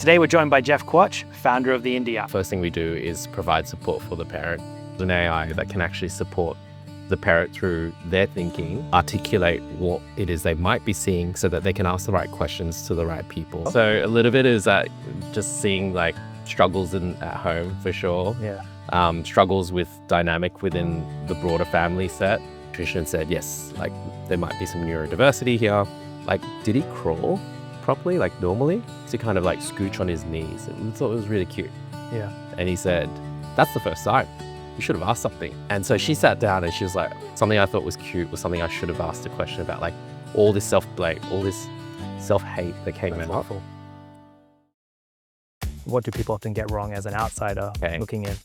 Today we're joined by Jeff Quach, founder of the Indy app. First thing we do is provide support for the parent. An AI that can actually support the parent through their thinking, articulate what it is they might be seeing so that they can ask the right questions to the right people. So a little bit is that just seeing like struggles at home for sure. Yeah. Struggles with dynamic within the broader family set. Nutrition said, yes, like there might be some neurodiversity here. Like, did he crawl properly, like normally? To kind of like scooch on his knees. We thought it was really cute. Yeah. And he said, that's the first sign. You should have asked something. And so she sat down and she was like, something I thought was cute was something I should have asked a question about, like all this self-blame, all this self-hate that came out. What do people often get wrong as an outsider looking in?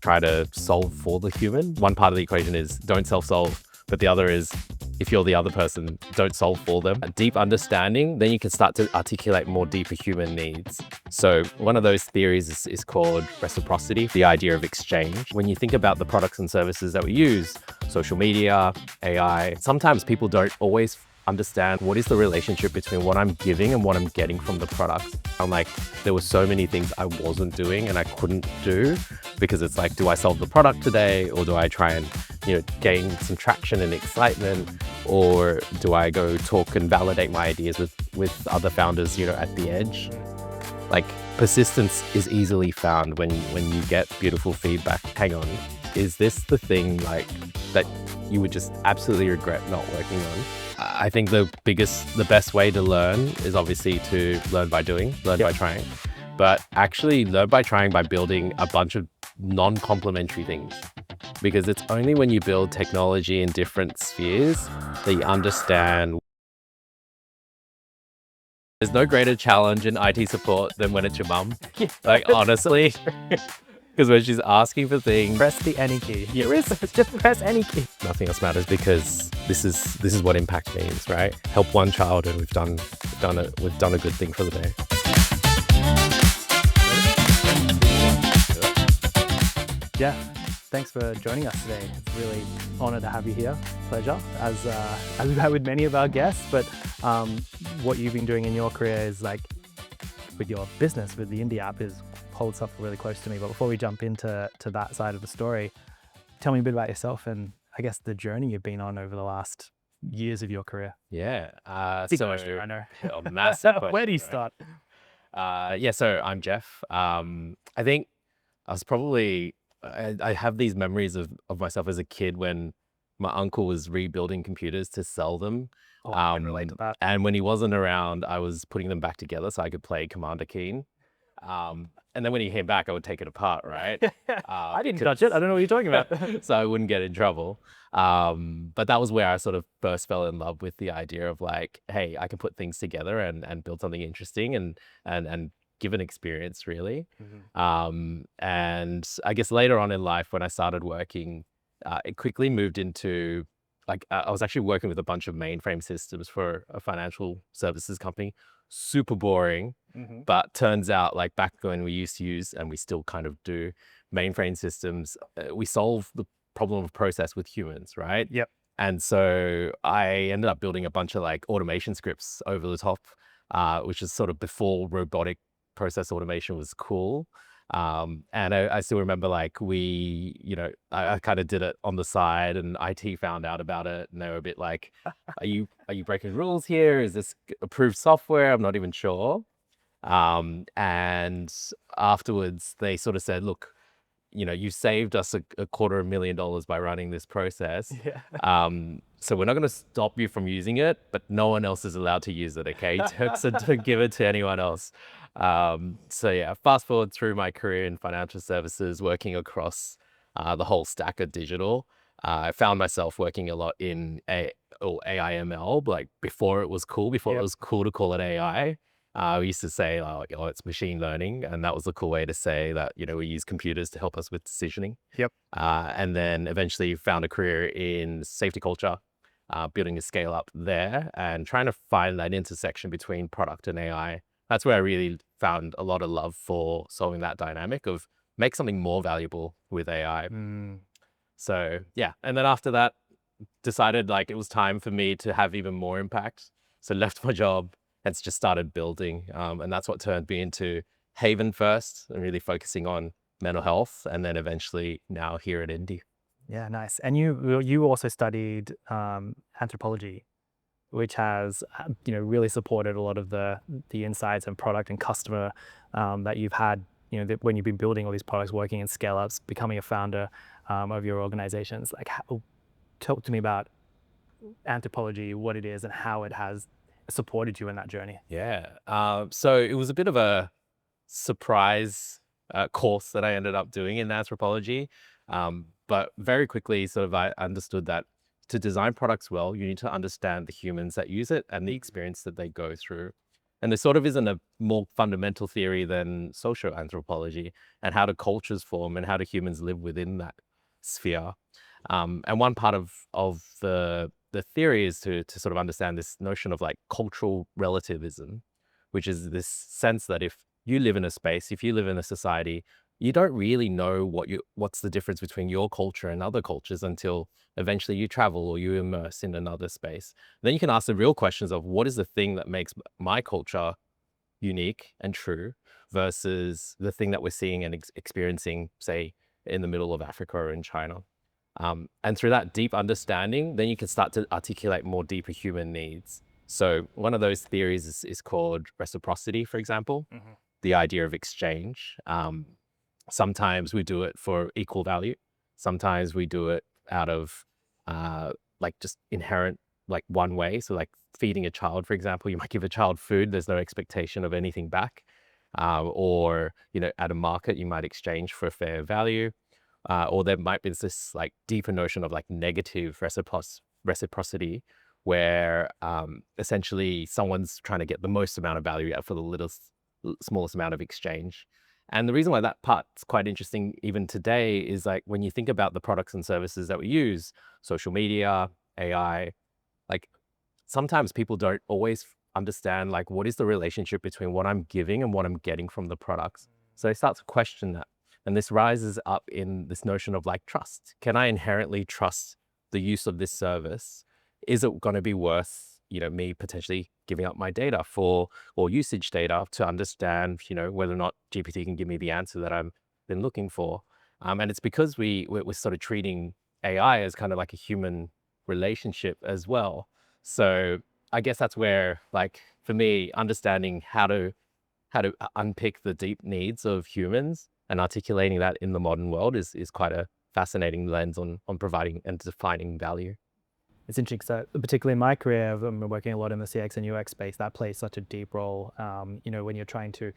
Try to solve for the human. One part of the equation is don't self-solve, but the other is if you're the other person, don't solve for them. A deep understanding, then you can start to articulate more deeper human needs. So one of those theories is called reciprocity, the idea of exchange. When you think about the products and services that we use, social media, AI, sometimes people don't always understand what is the relationship between what I'm giving and what I'm getting from the product. I'm like, there were so many things I wasn't doing and I couldn't do because it's like, do I solve the product today or do I try and, gain some traction and excitement, or do I go talk and validate my ideas with other founders, at the edge? Like persistence is easily found when you get beautiful feedback. Hang on, is this the thing like that you would just absolutely regret not working on? I think the best way to learn is obviously to learn by doing, learn by trying, but actually learn by trying by building a bunch of non-complementary things. Because it's only when you build technology in different spheres that you understand. There's no greater challenge in IT support than when it's your mum. Like honestly, because when she's asking for things, Press the any key. just press any key. Nothing else matters because this is what impact means, right? Help one child and we've done a good thing for the day. Jeff, thanks for joining us today. It's really an honor to have you here. Pleasure, as we've had with many of our guests. But what you've been doing in your career is like with your business, with the Indy app, holds something really close to me. But before we jump into that side of the story, tell me a bit about yourself and I guess the journey you've been on over the last years of your career. Yeah. Big question, I know. A massive question, Where do you start? So I'm Jeff. I think I was probably, I have these memories of myself as a kid when my uncle was rebuilding computers to sell them. I can relate to that. And when he wasn't around, I was putting them back together so I could play Commander Keen. And then when he came back, I would take it apart, right? I didn't touch it. I don't know what you're talking about. So I wouldn't get in trouble. But that was where I sort of first fell in love with the idea of like, hey, I can put things together and build something interesting and give an experience really. And I guess later on in life, when I started working, it quickly moved into like, I was actually working with a bunch of mainframe systems for a financial services company. Super boring, but turns out like back when we used to use, and we still kind of do, mainframe systems, we solve the problem of process with humans, right? Yep. And so I ended up building a bunch of like automation scripts over the top, which is sort of before robotic process automation was cool. And I still remember like I kind of did it on the side and IT found out about it and they were a bit like, are you breaking rules here? Is this approved software? I'm not even sure. And afterwards they sort of said, look, you saved us a $250,000 by running this process. So we're not going to stop you from using it, but no one else is allowed to use it. Okay. So don't give it to anyone else. So yeah, fast forward through my career in financial services, working across the whole stack of digital. I found myself working a lot in AI/ML, like before it was cool, it was cool to call it AI. We used to say, oh, it's machine learning. And that was the cool way to say that, we use computers to help us with decisioning. And then eventually found a career in safety culture, building a scale up there and trying to find that intersection between product and AI. That's where I really found a lot of love for solving that dynamic of make something more valuable with AI. So yeah. And then after that, decided like it was time for me to have even more impact. So left my job It's just started building. And that's what turned me into Haven first and really focusing on mental health. And then eventually now here at Indy. Yeah, nice. And you also studied anthropology, which has really supported a lot of the insights and product and customer that you've had when you've been building all these products, working in scale ups, becoming a founder of your organizations. Like, talk to me about anthropology, what it is, and how it has supported you in that journey. Yeah. So it was a bit of a surprise course that I ended up doing in anthropology. But very quickly, sort of, I understood that to design products well, you need to understand the humans that use it and the experience that they go through. And there sort of isn't a more fundamental theory than social anthropology and how do cultures form and how do humans live within that sphere. And one part of the theory is to sort of understand this notion of like cultural relativism, which is this sense that if you live in a space, if you live in a society, you don't really know what's the difference between your culture and other cultures until eventually you travel or you immerse in another space. Then you can ask the real questions of what is the thing that makes my culture unique and true versus the thing that we're seeing and experiencing, say, in the middle of Africa or in China. And through that deep understanding, then you can start to articulate more deeper human needs. So one of those theories is called reciprocity, for example, the idea of exchange. Sometimes we do it for equal value. Sometimes we do it out of like just inherent, like one way. So like feeding a child, for example, you might give a child food. There's no expectation of anything back. Or, at a market, you might exchange for a fair value. Or there might be this like deeper notion of like negative reciprocity where essentially someone's trying to get the most amount of value out for the smallest amount of exchange. And the reason why that part's quite interesting even today is like when you think about the products and services that we use, social media, AI, like sometimes people don't always understand like what is the relationship between what I'm giving and what I'm getting from the products. So they start to question that. And this rises up in this notion of like trust. Can I inherently trust the use of this service? Is it going to be worth, me potentially giving up my data or usage data to understand, whether or not GPT can give me the answer that I've been looking for? And it's because we're sort of treating AI as kind of like a human relationship as well. So I guess that's where, like, for me, understanding how to unpick the deep needs of humans and articulating that in the modern world is quite a fascinating lens on providing and defining value. It's interesting. So particularly in my career, I've been working a lot in the CX and UX space. That plays such a deep role. When you're trying to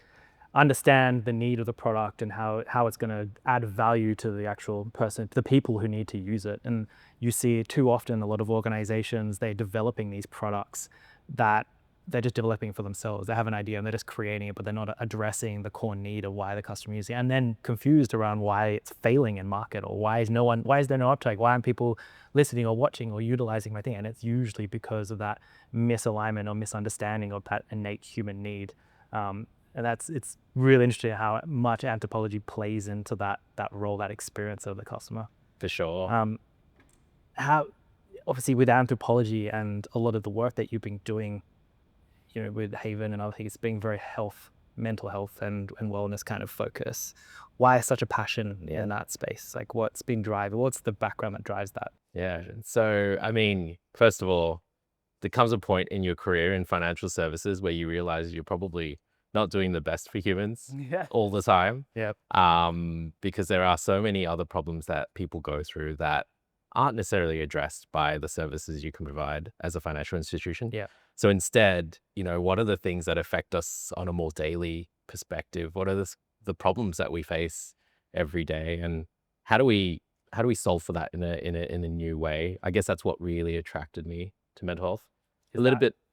understand the need of the product and how it's going to add value to the actual person, the people who need to use it. And you see too often a lot of organizations, they're developing these products that they're just developing for themselves. They have an idea and they're just creating it, but they're not addressing the core need of why the customer is using it, and then confused around why it's failing in market or why is there no uptake? Why aren't people listening or watching or utilizing my thing? And it's usually because of that misalignment or misunderstanding of that innate human need. And it's really interesting how much anthropology plays into that role, that experience of the customer. For sure. How, obviously with anthropology and a lot of the work that you've been doing, with Haven and other things, being very mental health and wellness kind of focus. Why such a passion in that space? Like what's the background that drives that? Yeah. So, I mean, first of all, there comes a point in your career in financial services where you realize you're probably not doing the best for humans all the time. Yeah. Because there are so many other problems that people go through that aren't necessarily addressed by the services you can provide as a financial institution. Yeah. So instead, what are the things that affect us on a more daily perspective? What are the problems that we face every day, and how do we solve for that in a new way? I guess that's what really attracted me to mental health.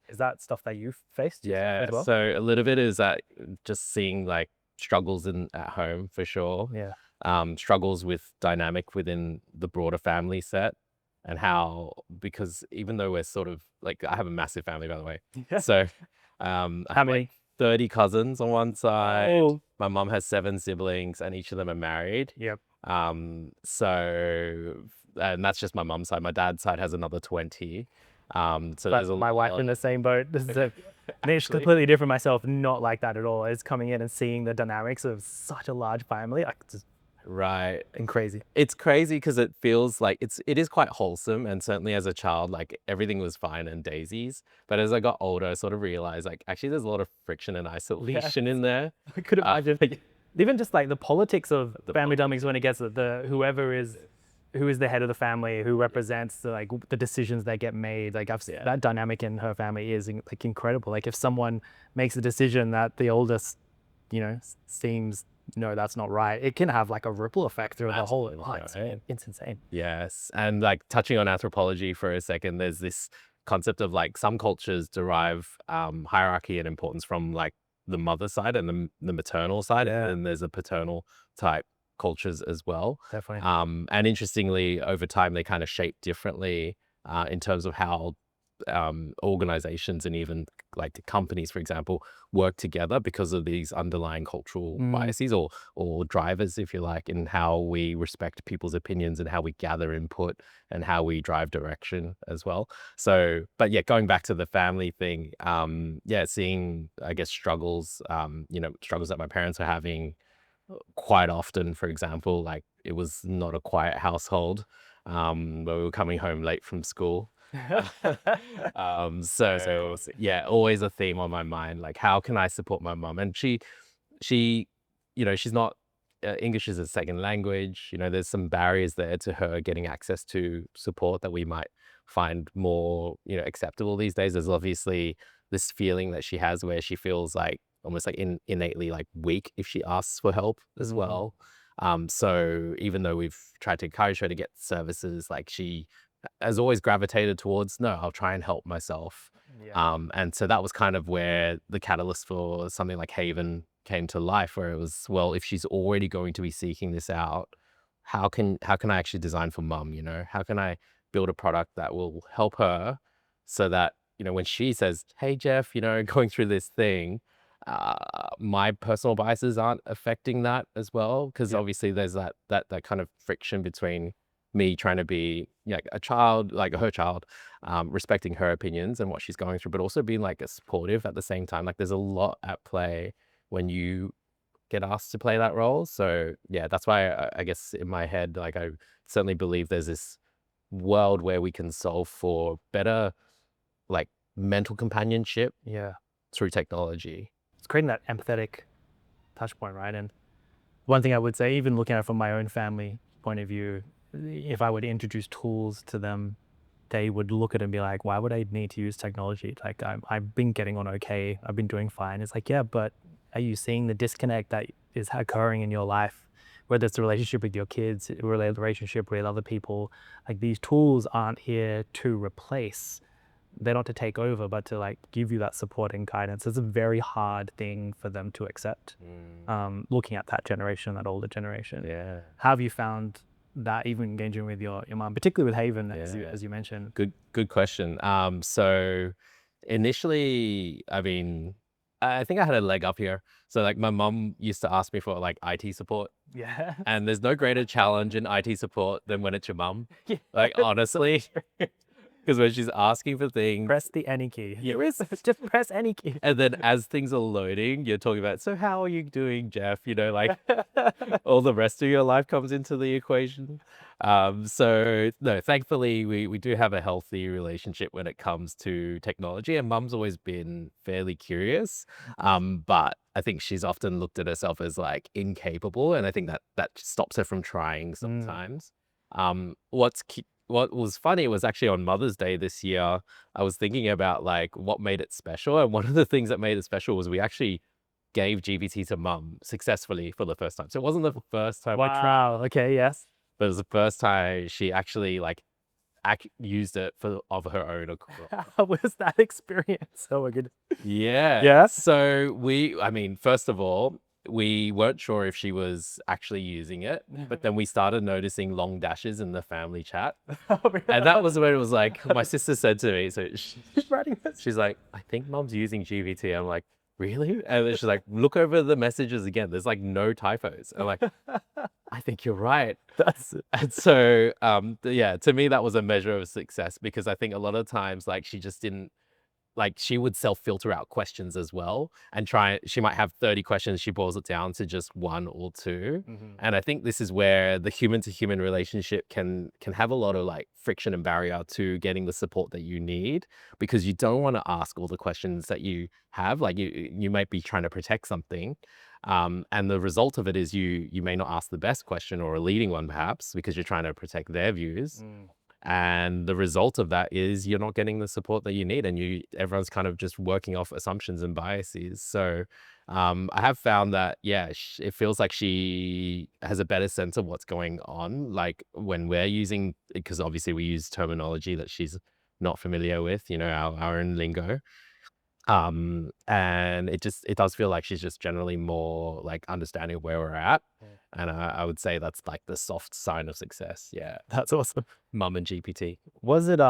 Is that stuff that you've faced? Yeah. As well? So a little bit is that just seeing like struggles at home for sure. Yeah. Struggles with dynamic within the broader family set. And how, because even though we're sort of like, I have a massive family, by the way. Yeah. So I How have many? like 30 cousins on one side. Oh. My mom has 7 siblings and each of them are married. Yep. So, and that's just my mom's side. My dad's side has another 20. So But there's a my wife lot. in the same boat. This is a niche completely different myself, not like that at all. It's coming in and seeing the dynamics of such a large family, like just Right. and crazy. It's crazy because it feels like it is quite wholesome, and certainly as a child, like everything was fine and daisies. But as I got older, I sort of realized like actually there's a lot of friction and isolation in there. I could Uh, imagine. Even just like the politics of The family dynamics when it gets who is the head of the family, who represents the decisions that get made. Like that dynamic in her family is like incredible. Like if someone makes a decision that the oldest, seems no, that's not right, it can have like a ripple effect through the whole. It's insane. Yes, and like touching on anthropology for a second, there's this concept of like some cultures derive hierarchy and importance from like the mother side and the maternal side, Yeah. and there's a paternal type cultures as well. Definitely. And interestingly, over time, they kind of shape differently in terms of how organizations and even like the companies, for example, work together because of these underlying cultural biases or drivers, if you like, in how we respect people's opinions and how we gather input and how we drive direction as well. So, but yeah, going back to the family thing, seeing, I guess, struggles, struggles that my parents are having quite often. For example, like it was not a quiet household where we were coming home late from school. So yeah, always a theme on my mind. Like, how can I support my mom? And she, she's not English is a second language. There's some barriers there to her getting access to support that we might find more, acceptable these days. There's obviously this feeling that she has where she feels like almost like innately like weak if she asks for help as well. So even though we've tried to encourage her to get services, like she has always gravitated towards, no, I'll try and help myself. And so that was kind of where the catalyst for something like Haven came to life, where it was, well, if she's already going to be seeking this out, how can I actually design for mum? How can I build a product that will help her so that, when she says, hey, Jeff, going through this thing, my personal biases aren't affecting that as well. Because obviously there's that kind of friction between me trying to be like a child, like her child, respecting her opinions and what she's going through, but also being like a supportive at the same time. Like there's a lot at play when you get asked to play that role. So yeah, that's why I guess in my head, like I certainly believe there's this world where we can solve for better like mental companionship through technology. It's creating that empathetic touch point, right? And one thing I would say, even looking at it from my own family point of view, if I were to introduce tools to them, they would look at it and be like, why would I need to use technology? Like I've been getting on okay. I've been doing fine. It's like, yeah, but are you seeing the disconnect that is occurring in your life? Whether it's the relationship with your kids, a relationship with other people, like these tools aren't here to replace. They're not to take over, but to like give you that support and guidance. It's a very hard thing for them to accept. Looking at that generation, that older generation. Yeah. How have you found that, even engaging with your mom, particularly with Haven, as you mentioned? Good question. So initially, I mean, I think I had a leg up here. So like my mom used to ask me for like IT support. Yeah. And there's no greater challenge in IT support than when it's your mum. Like honestly. Because when she's asking for things, press the any key. Just press any key. And then as things are loading, you're talking about, so how are you doing, Jeff? Like all the rest of your life comes into the equation. So no, thankfully we do have a healthy relationship when it comes to technology, and mum's always been fairly curious. But I think she's often looked at herself as like incapable, and I think that stops her from trying sometimes. What was funny was actually on Mother's Day this year, I was thinking about like what made it special. And one of the things that made it special was we actually gave GPT to mum successfully for the first time. So it wasn't the first time. Wow. Okay. Yes. But it was the first time she actually like used it of her own accord. How was that experience? Oh my goodness. Yeah. Yeah. So first of all, we weren't sure if she was actually using it, but then we started noticing long dashes in the family chat. And that was when it was like, my sister said to me, so she's like, I think mum's using GPT. I'm like, really? And then she's like, look over the messages again. There's like no typos. I'm like, I think you're right. That's And so, yeah, to me, that was a measure of success because I think a lot of times, like, she just didn't, like, she would self-filter out questions as well and she might have 30 questions, she boils it down to just one or two. mhm. And I think this is where the human to human relationship can have a lot of like friction and barrier to getting the support that you need, because you don't want to ask all the questions that you have. Like, you might be trying to protect something. And the result of it is you may not ask the best question or a leading one, perhaps, because you're trying to protect their views. Mm. And the result of that is you're not getting the support that you need, and everyone's kind of just working off assumptions and biases. So I have found that, yeah, it feels like she has a better sense of what's going on. Like when we're using, because obviously we use terminology that she's not familiar with, our own lingo. And it does feel like she's just generally more like understanding of where we're at. Yeah. And I would say that's like the soft sign of success. Yeah. That's awesome. Mum and GPT. Was it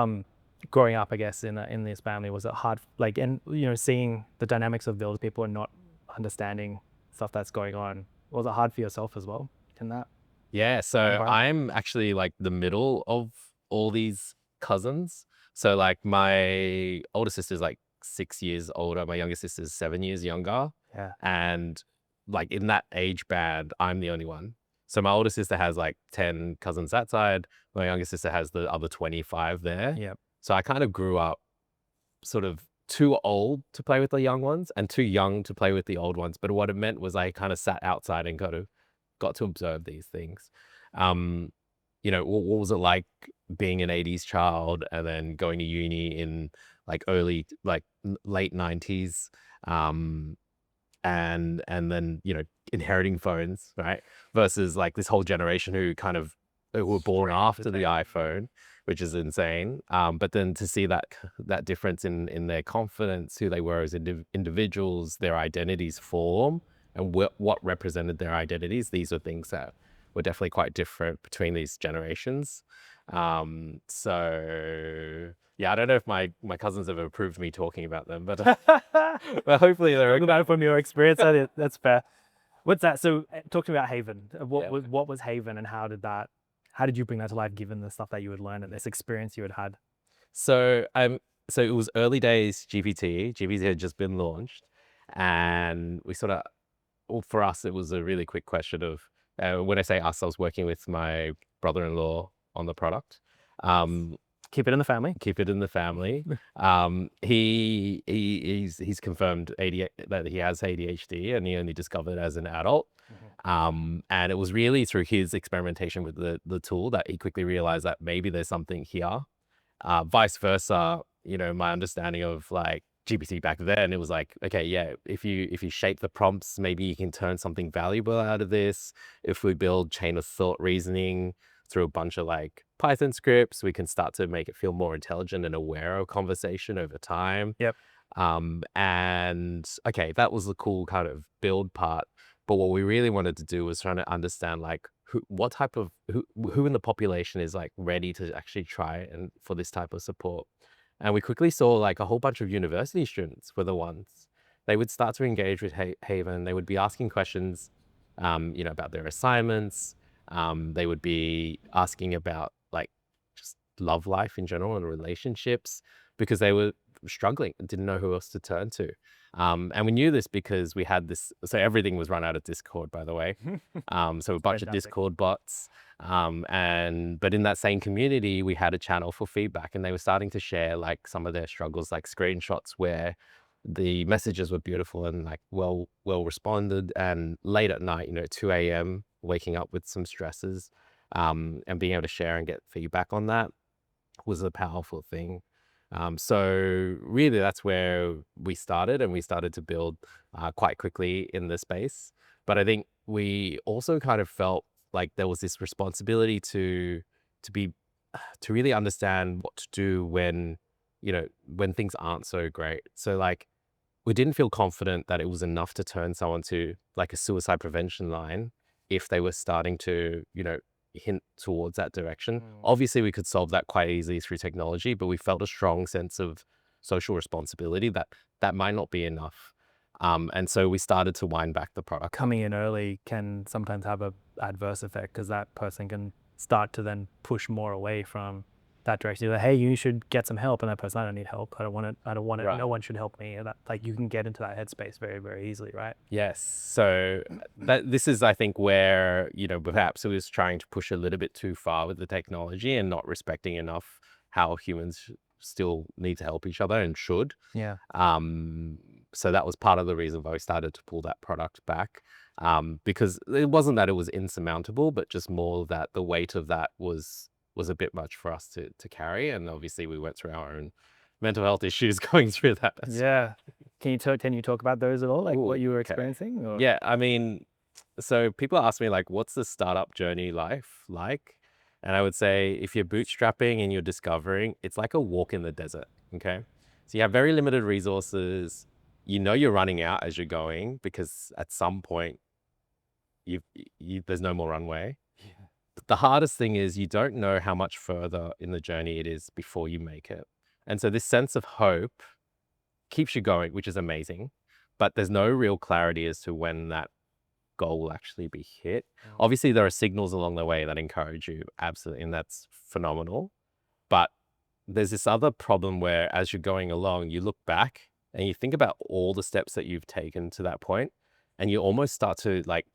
growing up, I guess, in this family, was it hard, like, and seeing the dynamics of those people and not understanding stuff that's going on, was it hard for yourself as well in that Yeah, so environment? I'm actually like the middle of all these cousins. So like my older sister's like 6 years older, my younger sister's 7 years younger. Yeah. And like in that age band, I'm the only one. So my older sister has like 10 cousins that side. My younger sister has the other 25 there. Yep. So I kind of grew up sort of too old to play with the young ones and too young to play with the old ones. But what it meant was I kind of sat outside and got to observe these things. Um, what was it like being an 80s child and then going to uni in like late 90s, and then inheriting phones, right? Versus like this whole generation who were born after the iPhone, which is insane. But then to see that difference in their confidence, who they were as individuals, their identities form, and what represented their identities. These are things that were definitely quite different between these generations. So yeah, I don't know if my cousins have approved me talking about them, but but hopefully they're Talk okay. about it from your experience. That's fair. What's that? So talking about Haven, Yeah. what was Haven, and how did you bring that to life given the stuff that you had learned and this experience you had had? So it was early days GPT. GPT had just been launched, and we sort of, well, for us, it was a really quick question of, when I say us, I was working with my brother-in-law on the product. Keep it in the family. Keep it in the family. He's confirmed that he has ADHD, and he only discovered as an adult. And it was really through his experimentation with the tool that he quickly realized that maybe there's something here. Vice versa, my understanding of like GPT back then, it was like, okay, yeah, if you shape the prompts, maybe you can turn something valuable out of this. If we build chain of thought reasoning through a bunch of like Python scripts, we can start to make it feel more intelligent and aware of conversation over time. Yep. And okay, that was the cool kind of build part. But what we really wanted to do was trying to understand like who in the population is like ready to actually try and for this type of support. And we quickly saw like a whole bunch of university students were the ones. They would start to engage with Haven. They would be asking questions, about their assignments. They would be asking about like just love life in general and relationships, because they were struggling and didn't know who else to turn to. And we knew this because we had this, so everything was run out of Discord, by the way. So a bunch of Fantastic. Discord bots. But in that same community, we had a channel for feedback, and they were starting to share like some of their struggles, like screenshots where the messages were beautiful and like well responded. And late at night, 2 a.m., waking up with some stresses, and being able to share and get feedback on that was a powerful thing. So really that's where we started, and we started to build quite quickly in the space. But I think we also kind of felt like there was this responsibility to really understand what to do when things aren't so great. So like we didn't feel confident that it was enough to turn someone to like a suicide prevention line if they were starting to hint towards that direction. Obviously, we could solve that quite easily through technology, but we felt a strong sense of social responsibility that might not be enough. And so we started to wind back the product. Coming in early can sometimes have a adverse effect because that person can start to then push more away from that direction. You're like, hey, you should get some help, and that person, I don't need help. I don't want it. Right. No one should help me. And that, like, you can get into that headspace very, very easily, right? Yes. So this is, I think, where, you know, perhaps it was trying to push a little bit too far with the technology and not respecting enough how humans still need to help each other and should. Yeah. So that was part of the reason why we started to pull that product back, because it wasn't that it was insurmountable, but just more that the weight of that was a bit much for us to carry. And obviously we went through our own mental health issues going through that. Yeah. Can you talk about those at all? Like what you were experiencing? Or? Yeah. I mean, so people ask me like, what's the startup journey life like? And I would say if you're bootstrapping and you're discovering, it's like a walk in the desert. Okay. So you have very limited resources. You know, you're running out as you're going because at some point there's no more runway. Yeah. But the hardest thing is you don't know how much further in the journey it is before you make it. And so this sense of hope keeps you going, which is amazing, but there's no real clarity as to when that goal will actually be hit. Obviously, there are signals along the way that encourage you, absolutely, and that's phenomenal. But there's this other problem where as you're going along, you look back and you think about all the steps that you've taken to that point, and you almost start to, like,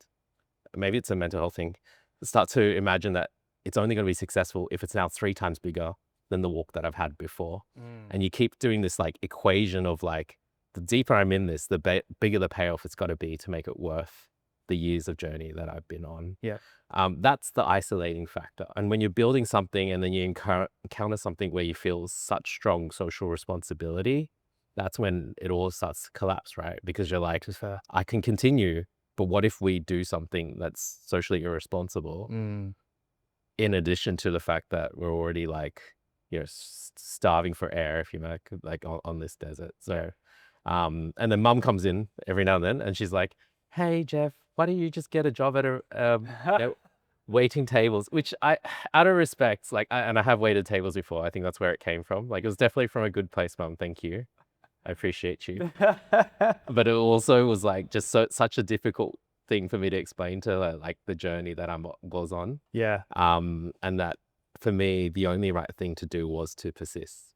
maybe it's a mental health thing, start to imagine that it's only going to be successful if it's now 3 times bigger than the walk that I've had before. And you keep doing this like equation of like, the deeper I'm in this, the bigger the payoff it's got to be to make it worth the years of journey that I've been on. Yeah. That's the isolating factor. And when you're building something and then you encounter something where you feel such strong social responsibility, that's when it all starts to collapse, right? Because you're like, I can continue, but what if we do something that's socially irresponsible? In addition to the fact that we're already like, you know, starving for air, if you like on this desert. So, and then mum comes in every now and then and she's like, hey, Jeff, why don't you just get a job at a, you know, waiting tables, which I, out of respect, like, and I have waited tables before. I think that's where it came from. Like, it was definitely from a good place, mum. Thank you. I appreciate you. But it also was like just such a difficult thing for me to explain to her, like the journey that I was on. Yeah. And that for me, the only right thing to do was to persist.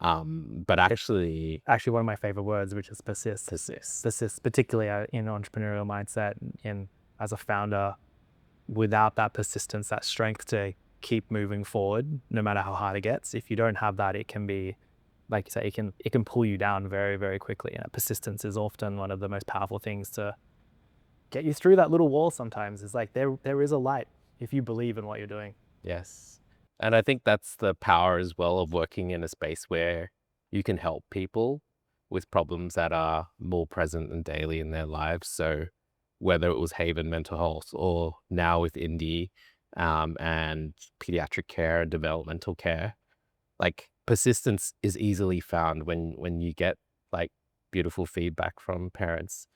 But actually one of my favorite words, which is persist, particularly in entrepreneurial mindset and as a founder, without that persistence, that strength to keep moving forward, no matter how hard it gets. If you don't have that, it can be, like you say, it can pull you down very, very quickly. And persistence is often one of the most powerful things to get you through that little wall. Sometimes it's like there is a light if you believe in what you're doing. Yes. And I think that's the power as well of working in a space where you can help people with problems that are more present and daily in their lives. So whether it was Haven Mental Health or now with Indy, and pediatric care and developmental care, like persistence is easily found when you get like beautiful feedback from parents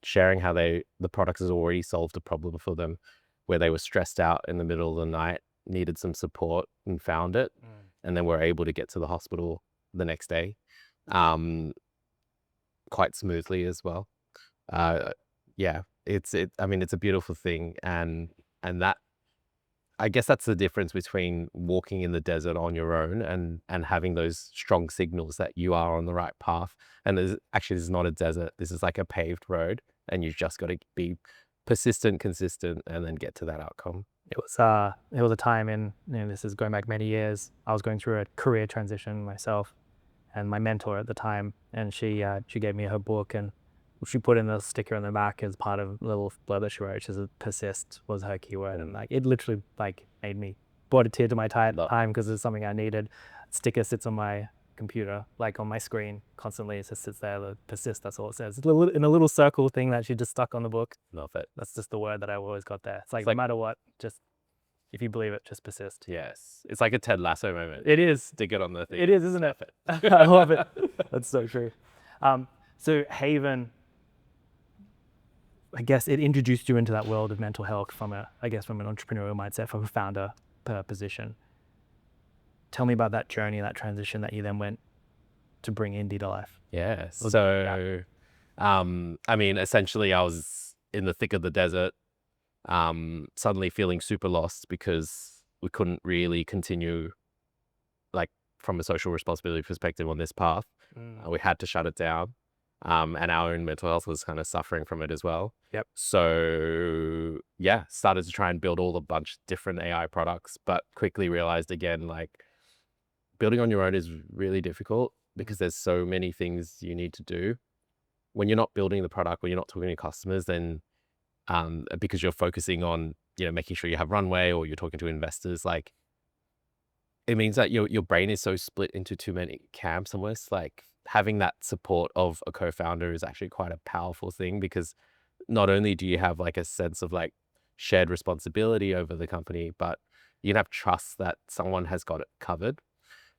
sharing how the product has already solved a problem for them where they were stressed out in the middle of the night, needed some support and found it, and then were able to get to the hospital the next day quite smoothly as well. Yeah, I mean, it's a beautiful thing, and that, I guess that's the difference between walking in the desert on your own and having those strong signals that you are on the right path. And this is not a desert. This is like a paved road, and you've just got to be persistent, consistent, and then get to that outcome. It was a time in, this is going back many years, I was going through a career transition myself, and my mentor at the time, and she gave me her book, and she put in the sticker on the back as part of a little blurb that she wrote, which is persist was her keyword. And like, it literally like brought a tear to my time because it's something I needed. Sticker sits on my computer, like on my screen constantly. It just sits there, the persist, that's all it says. It's in a little circle thing that she just stuck on the book. Love it. That's just the word that I always got there. It's like no matter what, just, if you believe it, just persist. Yes. It's like a Ted Lasso moment. It is. Stick it on the thing. It is, isn't it? I love it. That's so true. So Haven, I guess it introduced you into that world of mental health from an entrepreneurial mindset, from a founder position. Tell me about that journey, that transition that you then went to bring Indy to life. Yeah. So I mean, essentially I was in the thick of the desert, suddenly feeling super lost because we couldn't really continue, like, from a social responsibility perspective on this path. We had to shut it down. And our own mental health was kind of suffering from it as well. Yep. So yeah, started to try and build all a bunch of different AI products, but quickly realized again, like, building on your own is really difficult because there's so many things you need to do. When you're not building the product, when you're not talking to customers, then because you're focusing on, making sure you have runway or you're talking to investors, like, it means that your brain is so split into too many camps almost. Like, having that support of a co-founder is actually quite a powerful thing, because not only do you have like a sense of like shared responsibility over the company, but you can have trust that someone has got it covered.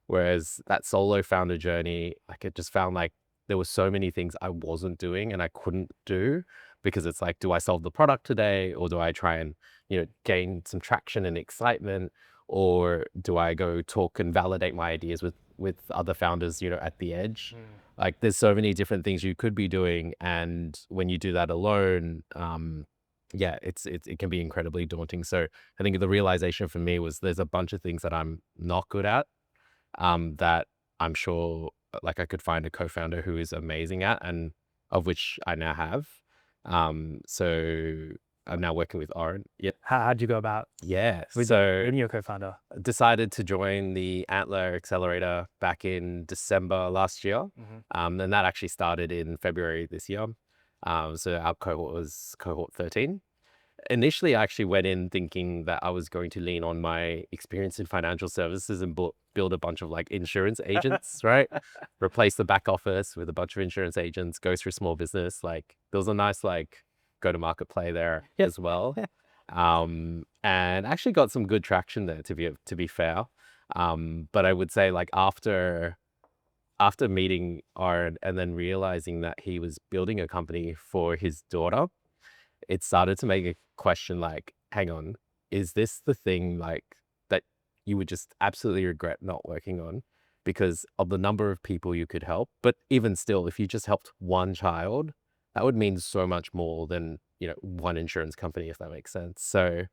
Whereas that solo founder journey, like, it just found like there were so many things I wasn't doing and I couldn't do, because it's like, do I solve the product today, or do I try and, gain some traction and excitement, or do I go talk and validate my ideas with other founders, at the edge? Like, there's so many different things you could be doing, and when you do that alone, yeah, it can be incredibly daunting. So I think the realization for me was there's a bunch of things that I'm not good at, that I'm sure, like, I could find a co-founder who is amazing at, and of which I now have. So I'm now working with Oren. Yeah. How'd you go about Yeah. with So being your co-founder? decided to join the Antler accelerator back in December last year. And that actually started in February this year. So our cohort was cohort 13. Initially, I actually went in thinking that I was going to lean on my experience in financial services and build a bunch of like insurance agents, right? Replace the back office with a bunch of insurance agents, go through small business. Like, there was a nice like go-to-market play there as well. And actually got some good traction there, to be fair. But I would say, like, after meeting Aaron and then realizing that he was building a company for his daughter, it started to make a question like, hang on, is this the thing like that you would just absolutely regret not working on because of the number of people you could help? But even still, if you just helped one child, that would mean so much more than, one insurance company, if that makes sense. So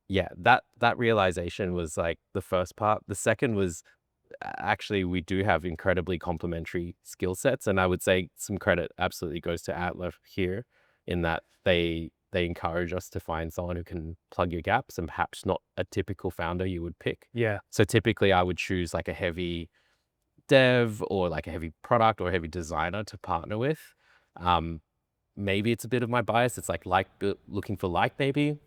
yeah, that realization was like the first part. The second was, actually, we do have incredibly complementary skill sets, and I would say some credit absolutely goes to Antler here, in that they encourage us to find someone who can plug your gaps, and perhaps not a typical founder you would pick. Yeah. So typically I would choose like a heavy dev or like a heavy product or a heavy designer to partner with. Maybe it's a bit of my bias. It's like looking for like, maybe.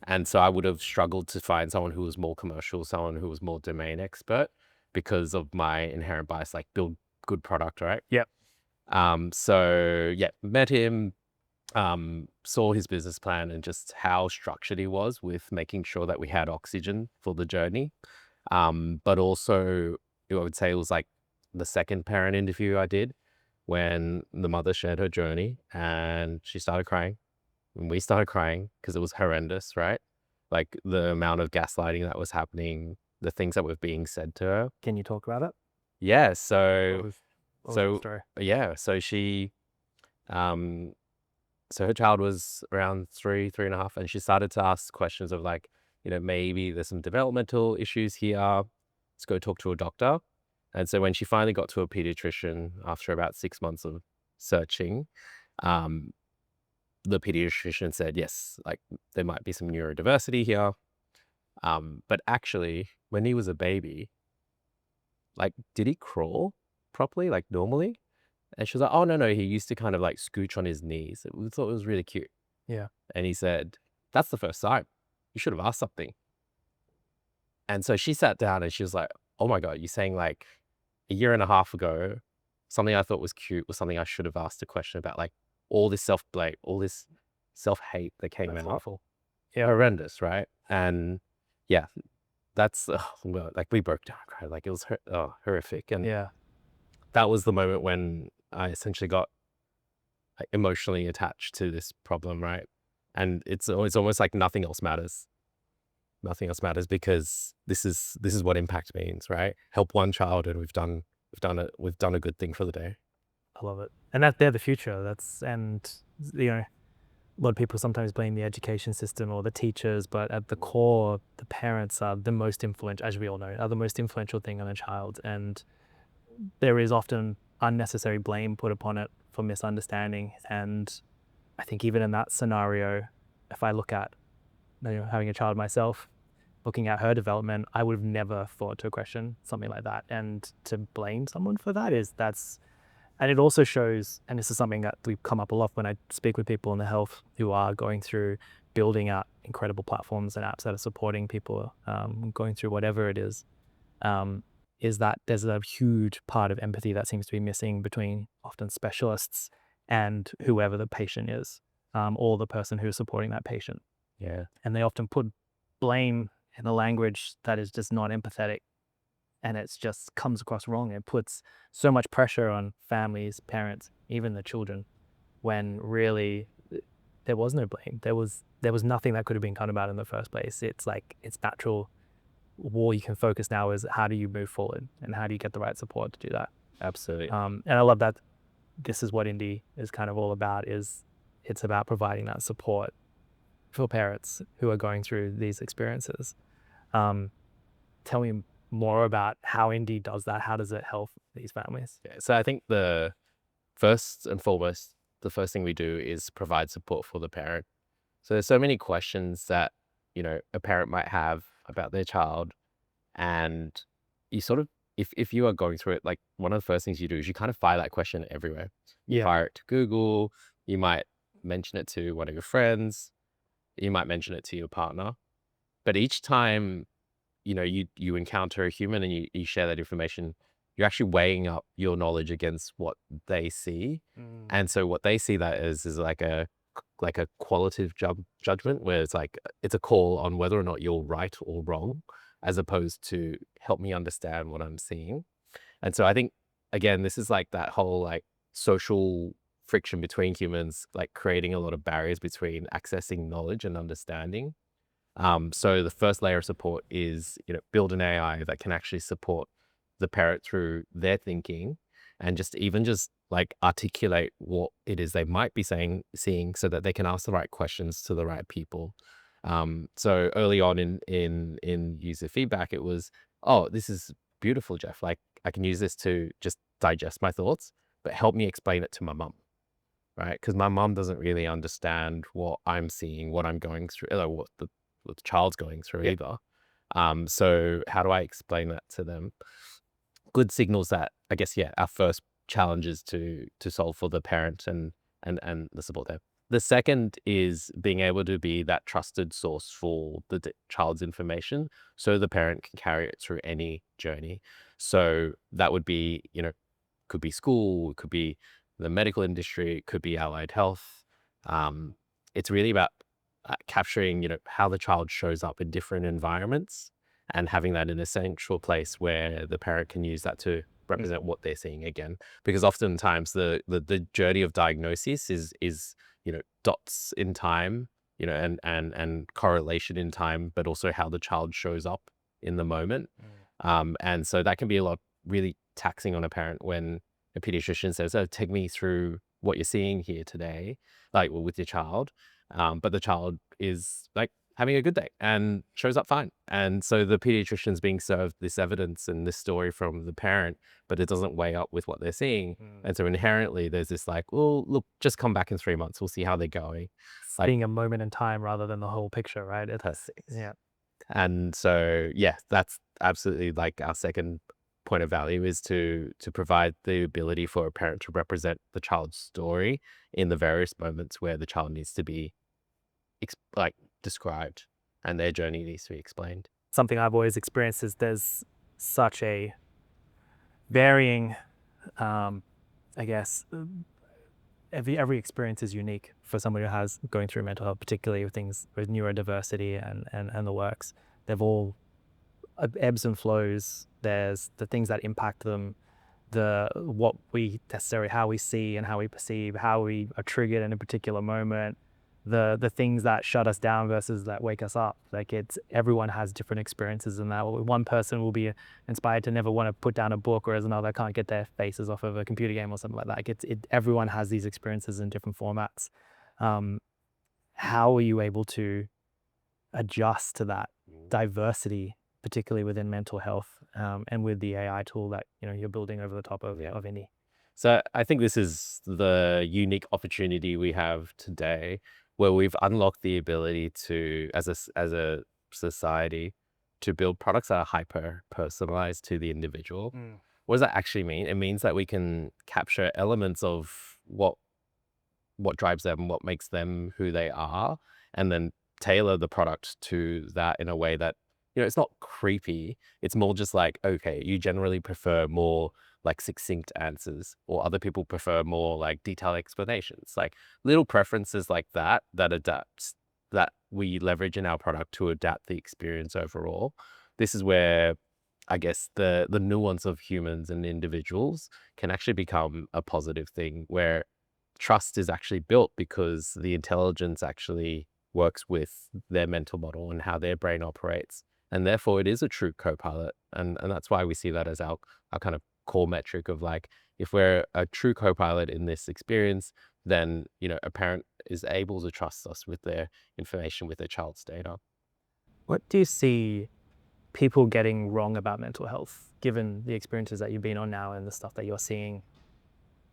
And so I would have struggled to find someone who was more commercial, someone who was more domain expert, because of my inherent bias, like, build good product, right? Yep. So yeah, met him, saw his business plan and just how structured he was with making sure that we had oxygen for the journey. But also, I would say it was like the second parent interview I did, when the mother shared her journey and she started crying. And we started crying because it was horrendous, right? Like, the amount of gaslighting that was happening, the things that were being said to her. Can you talk about it? Yeah. What So, was the story? yeah, so she, um, so her child was around 3.5, and she started to ask questions of like, maybe there's some developmental issues here. Let's go talk to a doctor. And so when she finally got to a pediatrician after about 6 months of searching, um, the pediatrician said, yes, like, there might be some neurodiversity here. But actually, when he was a baby, like, did he crawl properly, like normally? And she was like, oh, no, he used to kind of like scooch on his knees. We thought it was really cute. Yeah. And he said, that's the first time. You should have asked something. And so she sat down and she was like, oh my God, you're saying like a year and a half ago, something I thought was cute was something I should have asked a question about, like all this self-blame, all this self-hate that came That's out. awful. Yeah, horrendous, right? And yeah, that's well, like, we broke down, cried, like, it was horrific. And Yeah. that was the moment when I essentially got like emotionally attached to this problem, right? And it's almost like nothing else matters. Nothing else matters, because this is what impact means, right? Help one child, and we've done a good thing for the day. I love it. and that they're the future. And you know, a lot of people sometimes blame the education system or the teachers, but at the core, the parents are the most influential, as we all know, are the most influential thing on a child. And there is often unnecessary blame put upon it for misunderstanding. And I think even in that scenario, if I look at, you know, having a child myself, looking at her development, I would have never thought to question something like that. And to blame someone for that and it also shows, and this is something that we've come up a lot when I speak with people in the health who are going through building out incredible platforms and apps that are supporting people going through whatever it is that there's a huge part of empathy that seems to be missing between often specialists and whoever the patient is, or the person who's supporting that patient. Yeah. And they often put blame in a language that is just not empathetic, and it's just comes across wrong. It puts so much pressure on families, parents, even the children, when really there was no blame. There was nothing that could have been done about it in the first place. It's like it's natural. All you can focus now is how do you move forward and how do you get the right support to do that. Absolutely. And I love that this is what Indy is kind of all about. It's about providing that support for parents who are going through these experiences. Tell me more about how Indy does that. How does it help these families? Yeah. So I think the first and foremost, the first thing we do is provide support for the parent. So there's so many questions that, you know, a parent might have about their child, and you sort of, if you are going through it, like one of the first things you do is you kind of fire that question everywhere. You Yeah. fire it to Google, you might mention it to one of your friends, you might mention it to your partner, but each time, you know, you encounter a human and you share that information, you're actually weighing up your knowledge against what they see. And so what they see that is like a qualitative judgment, where it's like it's a call on whether or not you're right or wrong, as opposed to help me understand what I'm seeing. And so I think, again, this is like that whole like social friction between humans, like creating a lot of barriers between accessing knowledge and understanding. So the first layer of support is, you know, build an AI that can actually support the parent through their thinking, and just like articulate what it is they might be seeing, so that they can ask the right questions to the right people. So early on in user feedback, it was, oh, this is beautiful, Jeff. Like I can use this to just digest my thoughts, but help me explain it to my mum, right? Because my mum doesn't really understand what I'm seeing, what I'm going through, or what the child's going through either. So how do I explain that to them? Good signals that, I guess, yeah, our first challenge is to solve for the parent and the support there. The second is being able to be that trusted source for the child's information, so the parent can carry it through any journey. So that would be, you know, could be school, it could be the medical industry, it could be allied health. It's really about capturing, you know, how the child shows up in different environments, and having that in a central place where the parent can use that to represent what they're seeing again. Because oftentimes the journey of diagnosis is, you know, dots in time, you know, and correlation in time, but also how the child shows up in the moment. And so that can be a lot really taxing on a parent when a pediatrician says, oh, take me through what you're seeing here today, like, well, with your child. But the child is like having a good day and shows up fine. And so the pediatrician's being served this evidence and this story from the parent, but it doesn't weigh up with what they're seeing. And so inherently there's this like, well, look, just come back in 3 months. We'll see how they're going. Like, Being a moment in time rather than the whole picture, right? perfect. Yeah. And so, yeah, that's absolutely like our second point of value, is to provide the ability for a parent to represent the child's story in the various moments where the child needs to be like described and their journey needs to be explained. Something I've always experienced is there's such a varying, I guess, every experience is unique for somebody who has going through mental health, particularly with things with neurodiversity and the works. They've all ebbs and flows. There's the things that impact them, how we see and how we perceive, how we are triggered in a particular moment, the things that shut us down versus that wake us up. Like it's everyone has different experiences in that. One person will be inspired to never want to put down a book, whereas another can't get their faces off of a computer game or something like that. Like everyone has these experiences in different formats. How are you able to adjust to that diversity, particularly within mental health, and with the AI tool that you're building over the top of Indy? So I think this is the unique opportunity we have today, where we've unlocked the ability to, as a society, to build products that are hyper personalized to the individual. What does that actually mean? It means that we can capture elements of what drives them, what makes them who they are, and then tailor the product to that in a way that, it's not creepy. It's more just like, okay, you generally prefer more like succinct answers, or other people prefer more like detailed explanations, like little preferences like that, that we leverage in our product to adapt the experience overall. This is where I guess the nuance of humans and individuals can actually become a positive thing, where trust is actually built because the intelligence actually works with their mental model and how their brain operates. And therefore it is a true co-pilot. And that's why we see that as our kind of core metric of like, if we're a true co-pilot in this experience, then, a parent is able to trust us with their information, with their child's data. What do you see people getting wrong about mental health, given the experiences that you've been on now and the stuff that you're seeing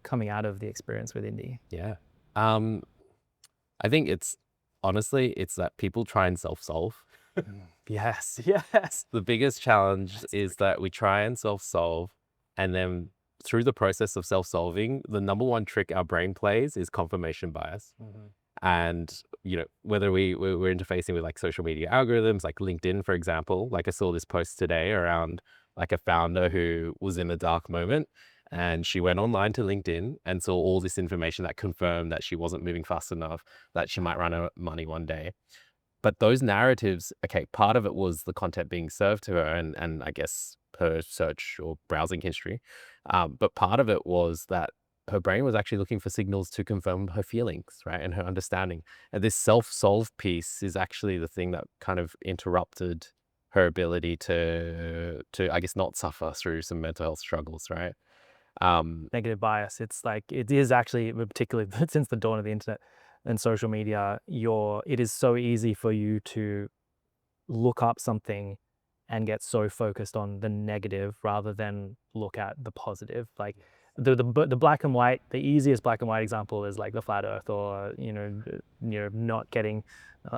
coming out of the experience with Indy? Yeah. I think honestly, it's that people try and self-solve. Yes, yes. The biggest challenge is that we try and self-solve, and then through the process of self-solving, the number one trick our brain plays is confirmation bias. And, whether we're interfacing with like social media algorithms, like LinkedIn, for example, like I saw this post today around like a founder who was in a dark moment, and she went online to LinkedIn and saw all this information that confirmed that she wasn't moving fast enough, that she might run out of money one day. But those narratives, okay, part of it was the content being served to her and I guess her search or browsing history. But part of it was that her brain was actually looking for signals to confirm her feelings, right? And her understanding. And this self-solve piece is actually the thing that kind of interrupted her ability to I guess, not suffer through some mental health struggles, right? Negative bias. It's like, it is actually, particularly since the dawn of the internet and social media, it is so easy for you to look up something and get so focused on the negative rather than look at the positive. Like the black and white, the easiest black and white example is like the flat earth, or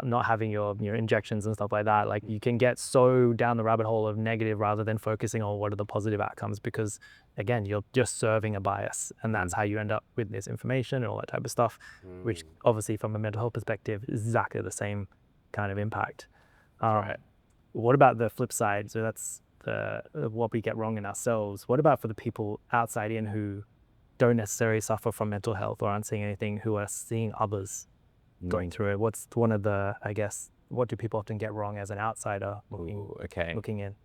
not having your injections and stuff like that. Like you can get so down the rabbit hole of negative rather than focusing on what are the positive outcomes, because again, you're just serving a bias, and that's how you end up with this information and all that type of stuff, which obviously from a mental health perspective is exactly the same kind of impact. Right. What about the flip side? So that's what we get wrong in ourselves. What about for the people outside in who don't necessarily suffer from mental health or aren't seeing anything, who are seeing others going through it? What's one of the, I guess, what do people often get wrong as an outsider looking in?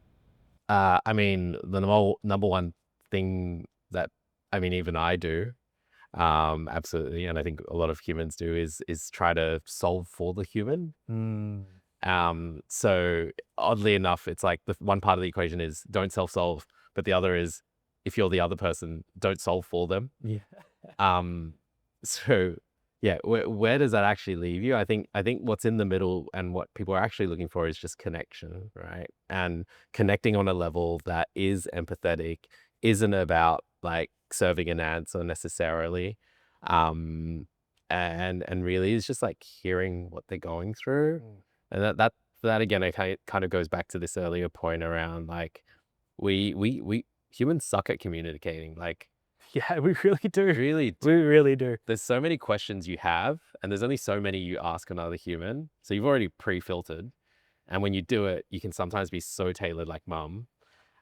I mean, the number one thing that, I mean, even I do, absolutely, and I think a lot of humans do, is try to solve for the human. So oddly enough, it's like the one part of the equation is don't self-solve, but the other is, if you're the other person, don't solve for them. So yeah, where does that actually leave you? I think what's in the middle and what people are actually looking for is just connection, right? And connecting on a level that is empathetic, isn't about like serving an answer necessarily. And really is just like hearing what they're going through. And that again, it kind of goes back to this earlier point around like, we humans suck at communicating. Like, Yeah, we really do. really do. We really do. There's so many questions you have, and there's only so many you ask another human. So you've already pre-filtered. And when you do it, you can sometimes be so tailored like mum,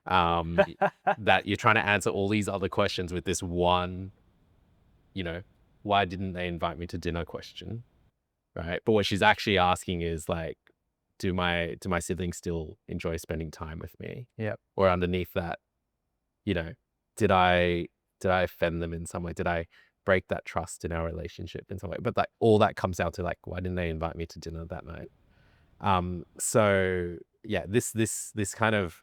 that you're trying to answer all these other questions with this one, why didn't they invite me to dinner question, right? But what she's actually asking is like, do my siblings still enjoy spending time with me? Yep. Or underneath that, did I offend them in some way? Did I break that trust in our relationship in some way. But like all that comes down to like, why didn't they invite me to dinner that night? So yeah, this kind of,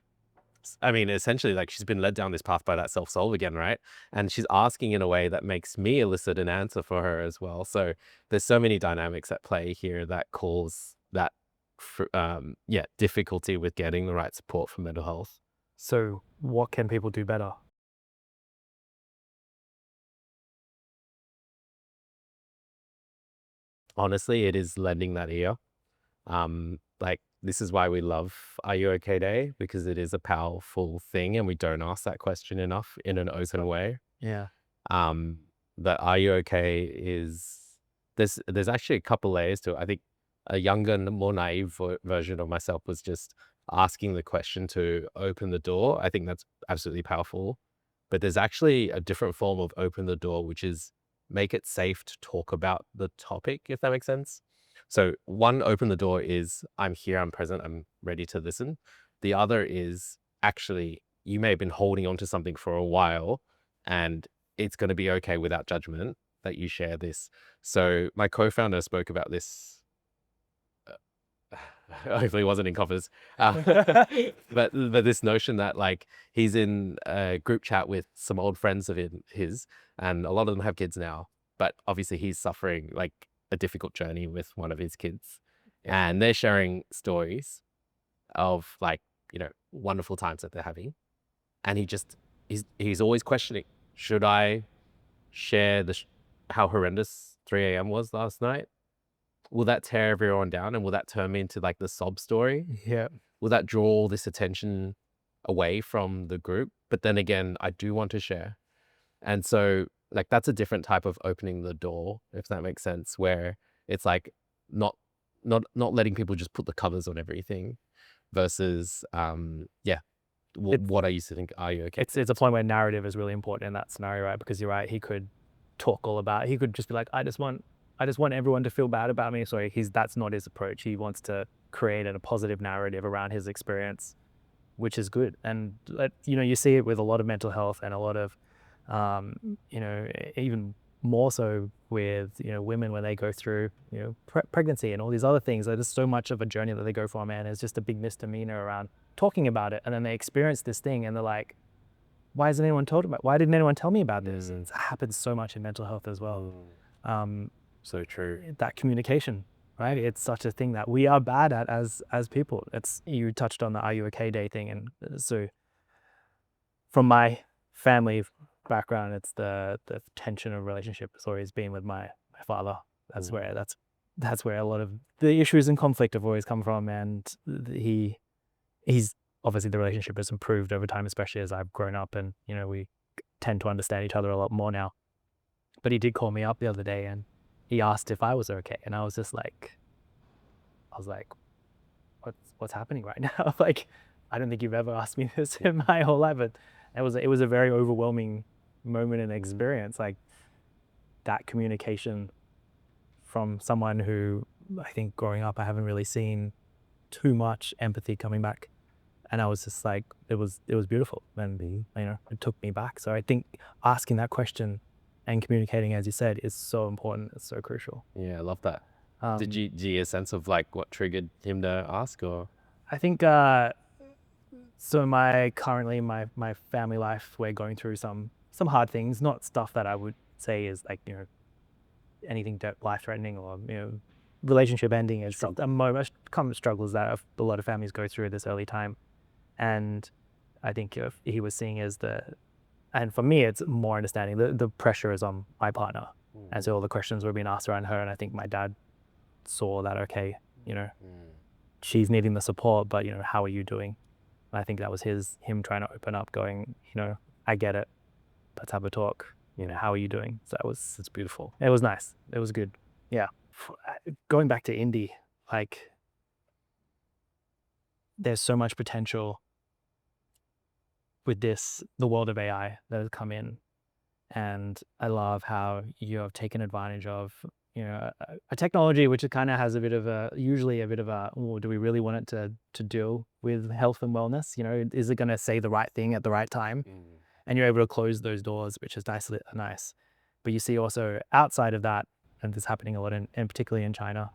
I mean, essentially, like she's been led down this path by that self-solve again, right? And she's asking in a way that makes me elicit an answer for her as well. So there's so many dynamics at play here that cause that, yeah, difficulty with getting the right support for mental health. So what can people do better? Honestly, it is lending that ear. Like this is why we love Are You Okay Day, because it is a powerful thing and we don't ask that question enough in an open way. Yeah. um that Are You Okay is, there's actually a couple layers to it. I think a younger and more naive version of myself was just asking the question to open the door. I think that's absolutely powerful, but there's actually a different form of open the door, which is make it safe to talk about the topic, if that makes sense. So one, open the door is I'm here, I'm present, I'm ready to listen. The other is actually you may have been holding on to something for a while, and it's going to be okay without judgment that you share this. So my co-founder spoke about this. Hopefully it wasn't in Coffers. But this notion that like he's in a group chat with some old friends of his, and a lot of them have kids now, but obviously he's suffering like a difficult journey with one of his kids, and they're sharing stories of like, wonderful times that they're having. And he's always questioning, should I share how horrendous 3 a.m. was last night? Will that tear everyone down, and will that turn me into like the sob story? Yeah. Will that draw all this attention away from the group? But then again, I do want to share. And so like that's a different type of opening the door, if that makes sense, where it's like not not letting people just put the covers on everything versus yeah, what I used to think, Are You Okay? It's a point where narrative is really important in that scenario, right? Because you're right, he could he could just be like, I just want everyone to feel bad about me. Sorry, that's not his approach. He wants to create a positive narrative around his experience, which is good. And you see it with a lot of mental health and a lot of even more so with women when they go through pregnancy and all these other things. There's so much of a journey that they go from, and it's just a big misdemeanor around talking about it. And then they experience this thing and they're like, why didn't anyone tell me about this? It happens so much in mental health as well. So true. That communication, right? It's such a thing that we are bad at as people. You touched on the Are You Okay Day thing, and so from my family background, it's the tension of relationship has always been with my father. That's where a lot of the issues and conflict have always come from, and he's obviously, the relationship has improved over time, especially as I've grown up, and we tend to understand each other a lot more now. But he did call me up the other day and he asked if I was okay, and I was like, what's happening right now? Like, I don't think you've ever asked me this in my whole life. But it was a very overwhelming moment and experience, like that communication from someone who I think growing up I haven't really seen too much empathy coming back. And I was just like, it was beautiful, and it took me back. So I think asking that question and communicating, as you said, is so important. It's so crucial. Yeah, I love that. Did you get a sense of like what triggered him to ask? Or I think so currently my family life, we're going through some hard things, not stuff that I would say is like anything life-threatening or relationship ending. Is most common struggles that a lot of families go through at this early time. And I think he was seeing and for me, it's more understanding the pressure is on my partner. And so all the questions were being asked around her. And I think my dad saw that, okay, she's needing the support, but how are you doing? And I think that was him trying to open up, going, I get it. Let's have a talk. How are you doing? So it's beautiful. It was nice. It was good. Yeah. Going back to Indy, like, there's so much potential with the world of AI that has come in. And I love how you have taken advantage of, a technology which kind of has usually a bit of a, well, do we really want it to deal with health and wellness? Is it going to say the right thing at the right time? And you're able to close those doors, which is nice. But you see also outside of that, and this is happening a lot and particularly in China,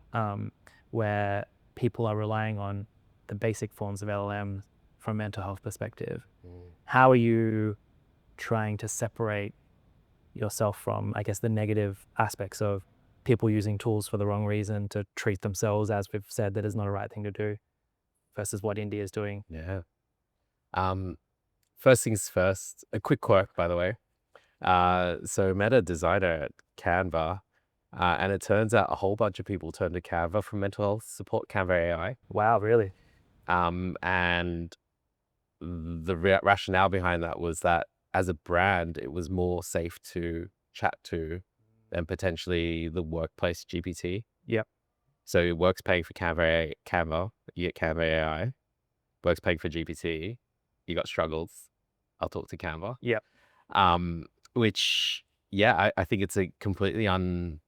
where people are relying on the basic forms of LLMs from a mental health perspective. How are you trying to separate yourself from, I guess, the negative aspects of people using tools for the wrong reason to treat themselves, as we've said, that is not a right thing to do, versus what Indy is doing? Yeah. First things first, a quick quirk, by the way. So met a designer at Canva, and it turns out a whole bunch of people turned to Canva for mental health support, Canva AI. Wow, really? And the rationale behind that was that as a brand, it was more safe to chat to than potentially the workplace GPT. Yep. So work's paying for Canva, you get Canva AI. Work's paying for GPT, you got struggles, I'll talk to Canva. Yep. Which, yeah, I think it's a completely undefined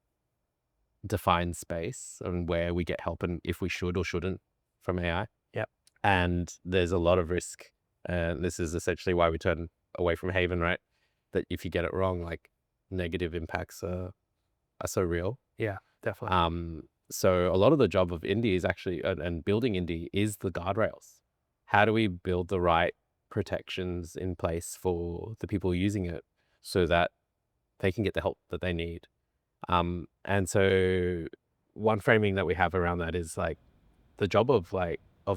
space on where we get help and if we should or shouldn't from AI. Yep. And there's a lot of risk. And this is essentially why we turn away from Haven, right? That if you get it wrong, like negative impacts are so real. Yeah, definitely. So a lot of the job of Indy is actually, and building Indy is the guardrails. How do we build the right protections in place for the people using it so that they can get the help that they need? And so one framing that we have around that is like the job of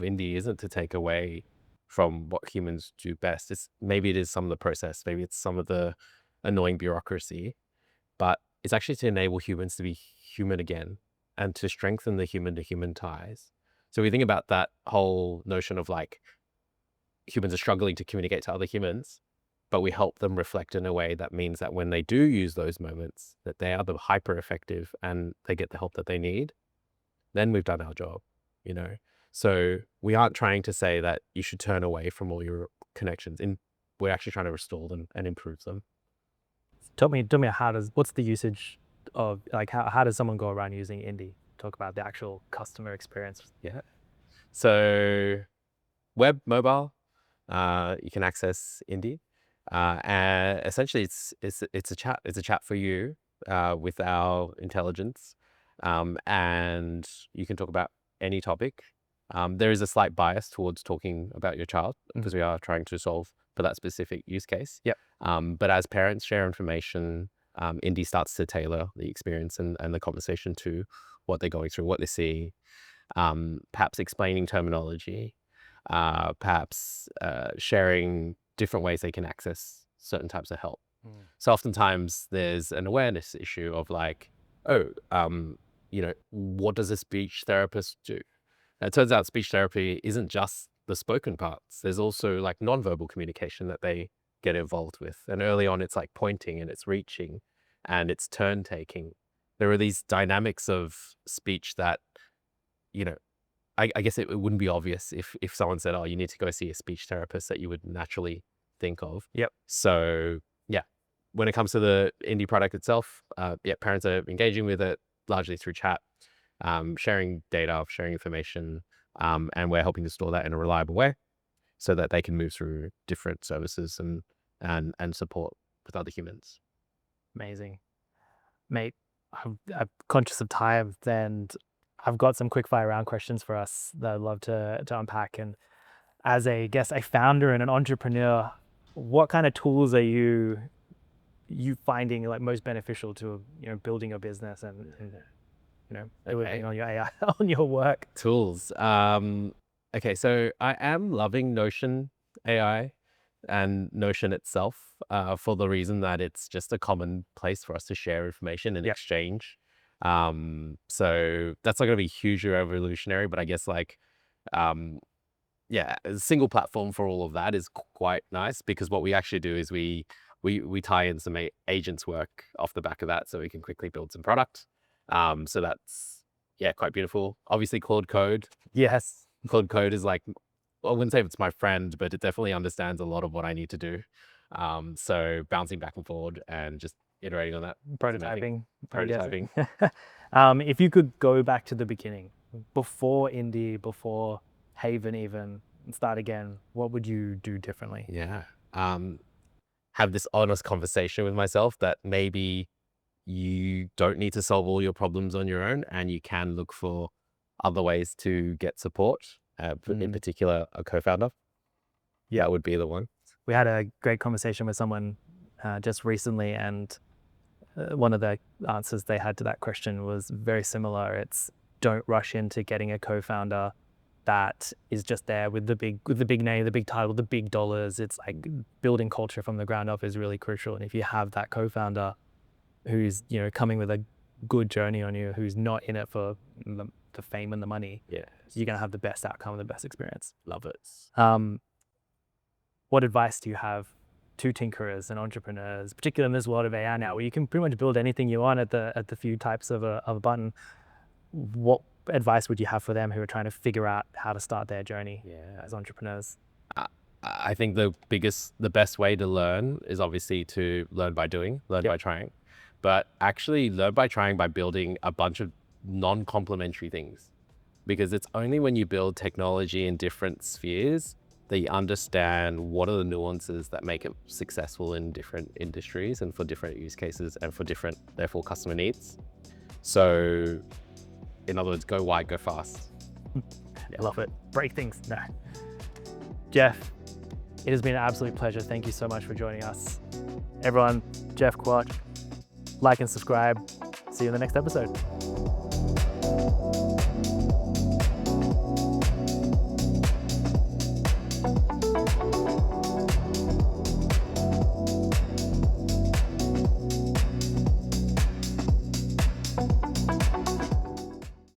Indy isn't to take away from what humans do best. Maybe it is some of the process, maybe it's some of the annoying bureaucracy, but it's actually to enable humans to be human again and to strengthen the human to human ties. So we think about that whole notion of like humans are struggling to communicate to other humans, but we help them reflect in a way that means that when they do use those moments, that they are the hyper effective and they get the help that they need, then we've done our job, you know? So we aren't trying to say that you should turn away from all your connections. We're actually trying to restore them and improve them. Tell me what's the usage of, like, how does someone go around using Indy? Talk about the actual customer experience. Yeah. So web, mobile, you can access Indy. And essentially it's a chat. It's a chat for you with our intelligence. And you can talk about any topic. There is a slight bias towards talking about your child because we are trying to solve for that specific use case. Yep. But as parents share information, Indy starts to tailor the experience and the conversation to what they're going through, what they see, perhaps explaining terminology, perhaps sharing different ways they can access certain types of help. So oftentimes there's an awareness issue of like, what does a speech therapist do? And it turns out speech therapy isn't just the spoken parts. There's also like nonverbal communication that they get involved with. And early on, it's like pointing and it's reaching and it's turn taking. There are these dynamics of speech that, I guess it wouldn't be obvious if someone said, oh, you need to go see a speech therapist, that you would naturally think of. Yep. So yeah, when it comes to the Indy product itself, parents are engaging with it largely through chat, sharing data, sharing information, and we're helping to store that in a reliable way so that they can move through different services and support with other humans. Amazing. Mate, I'm conscious of time, and I've got some quick fire round questions for us that I'd love to unpack. And as a founder and an entrepreneur, what kind of tools are you finding like most beneficial to building your business and working on your AI on your work? Tools. Okay, so I am loving Notion AI and Notion itself for the reason that it's just a common place for us to share information and exchange. So that's not going to be hugely revolutionary, but I guess like, a single platform for all of that is quite nice, because what we actually do is we tie in some agents work off the back of that so we can quickly build some product. So that's, quite beautiful. Obviously Claude Code. Yes. Claude Code is like, I wouldn't say it's my friend, but it definitely understands a lot of what I need to do. So bouncing back and forward and just iterating on that. Prototyping. Prototyping. If you could go back to the beginning, before Indy, before Haven even, and start again, what would you do differently? Have this honest conversation with myself that maybe you don't need to solve all your problems on your own, and you can look for other ways to get support, in particular, a co-founder. Yeah. That would be the one. We had a great conversation with someone just recently, and one of the answers they had to that question was very similar. It's don't rush into getting a co-founder that is just there with the big name, the big title, the big dollars. It's like building culture from the ground up is really crucial. And if you have that co-founder who's, you know, coming with a good journey on you, who's not in it for the fame and the money, Yeah. you're gonna have the best outcome and the best experience. Love it. What advice do you have to tinkerers and entrepreneurs, particularly in this world of AI now, where you can pretty much build anything you want at the few types of a button? What advice would you have for them who are trying to figure out how to start their journey as entrepreneurs? I think the best way to learn is obviously to learn by doing, learn by trying, but actually learn by trying by building a bunch of non-complementary things, because it's only when you build technology in different spheres that you understand what are the nuances that make it successful in different industries and for different use cases and for different, therefore, customer needs. So in other words, go wide, go fast. I love it. Break things. No. Jeff, it has been an absolute pleasure. Thank you so much for joining us. Everyone, Jeff Quach, like and subscribe. See you in the next episode.